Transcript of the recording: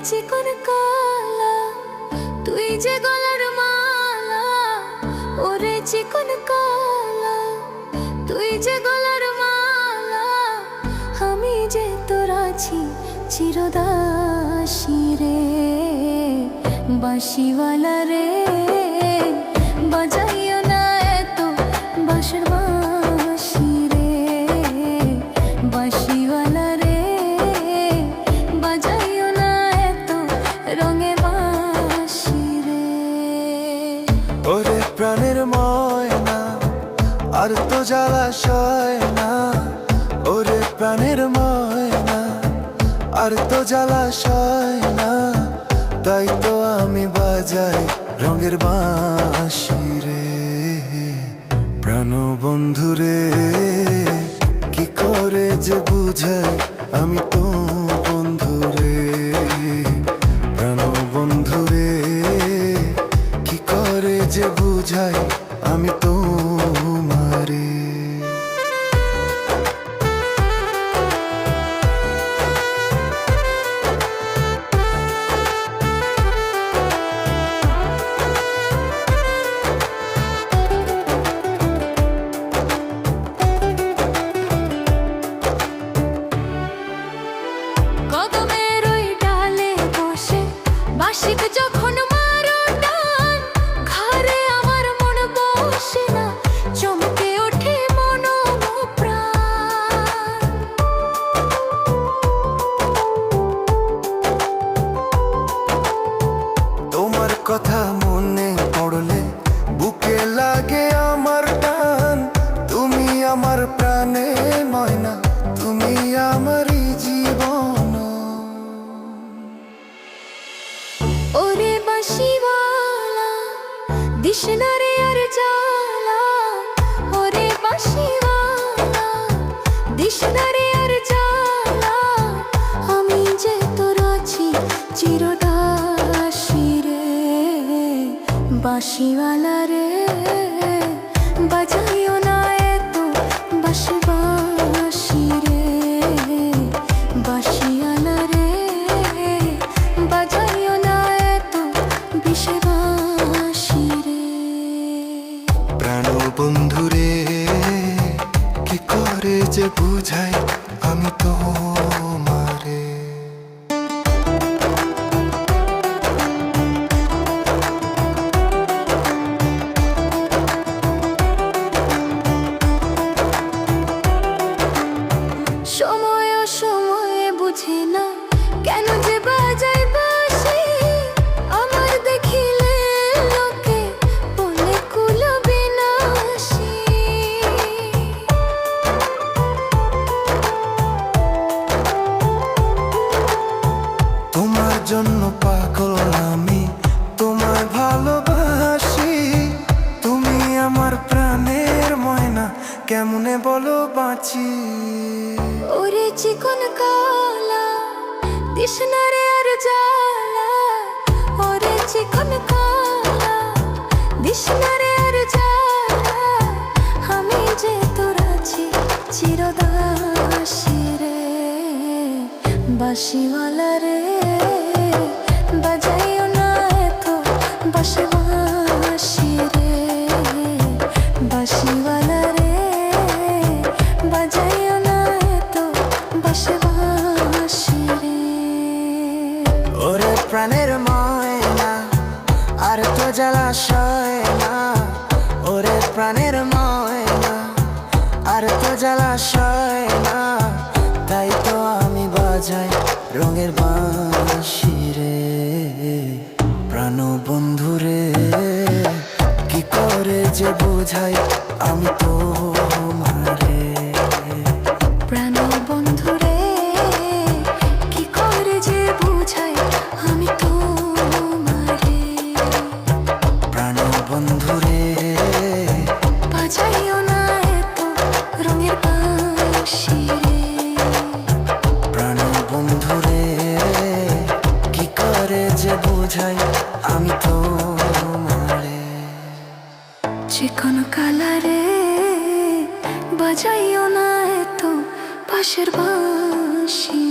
চিকন কালা তুই যে গলার মালা, ওরে চিকন কালা তুই যে গলার মালা, আমি যে তোর আছি চিরদাসী রে। বাঁশিওয়ালা রে বাজাইও না এত বাঁশের বাঁশি রে, বাঁশিওয়ালা রে বাজাইও না এত রঙে বাঁশি রে। ওরে প্রাণের ময়না আর তো জ্বালাশয় না, ওরে প্রাণের ময়না আর তো জ্বালাশয় না, তাই তো আমি বাজাই রঙের বাঁশি রে। প্রাণ বন্ধু রে কি করে যে বুঝাই আমি তো বন্ধু রে, প্রাণ বন্ধু রে কি করে যে বুঝাই আমি তোমারে। কদমের ওই ডালে বসে বাঁশিতে যখন মারো টান, ঘরে আমার মন বসে না, চমকে ওঠে মন প্রাণ। তোমার কথা মনে পড়লে বুকে লাগে আমার টান, তুমি আমার প্রাণের ময়না, তুমি আমারই জীবন। ওরে বাঁশিওয়ালা দিস না রে আর জ্বালা, ওরে বাঁশিওয়ালা দিস না রে আর জ্বালা, আমি যে তোর আছি চিরদাসী রে। বাঁশিওয়ালা রে বাজাইও না এত বাঁশি বাঁশি রে, বাঁশিওয়ালা রে বাজাইও না এত বিষে বাঁশি রে। প্রাণ বন্ধু রে কি করে যে বুঝাই আমি তোমারে। সময় সময়ে বুঝে না কেন যে বাজাই বাঁশি, আমার দেখিলে লোকে বলে কুল বিনাশী। তোমার জন্য পাগল আমি, তোমায় ভালোবাসি, তুমি আমার প্রাণের ময়না, কেমনে বলো বাঁচি। ওরে চিকন কালা দিস না রে আর জ্বালা, ওরে চিকন কালা দিস না রে আর জ্বালা, আমি যে তোর আছি চিরদাসী রে। বাঁশিওয়ালা রে বাজাইও না এত বাঁশি বাঁশি রে, বাঁশিওয়ালা রে বাজাইও না এত বাঁশি বাঁশি রে। ওরে প্রাণের ময়না আর তো জ্বালাশয় না, ওরে প্রাণের ময়না আর তো জ্বালাশয় না, তাই তো আমি বাজাই রঙের বাঁশি রে। প্রাণ বন্ধু রে কি করে যে বুঝাই আমি তোমারে। প্রাণ বন্ধু রে কি করে যে বুঝাই আমি তোমারে। প্রাণ বন্ধু রে বাজাইও না এত রঙের বাঁশি রে। প্রাণ বন্ধু রে কি করে যে বুঝাই আমি তোমারে। চিকন কালা রে বাজাইও না এত বাঁশের বাঁশি।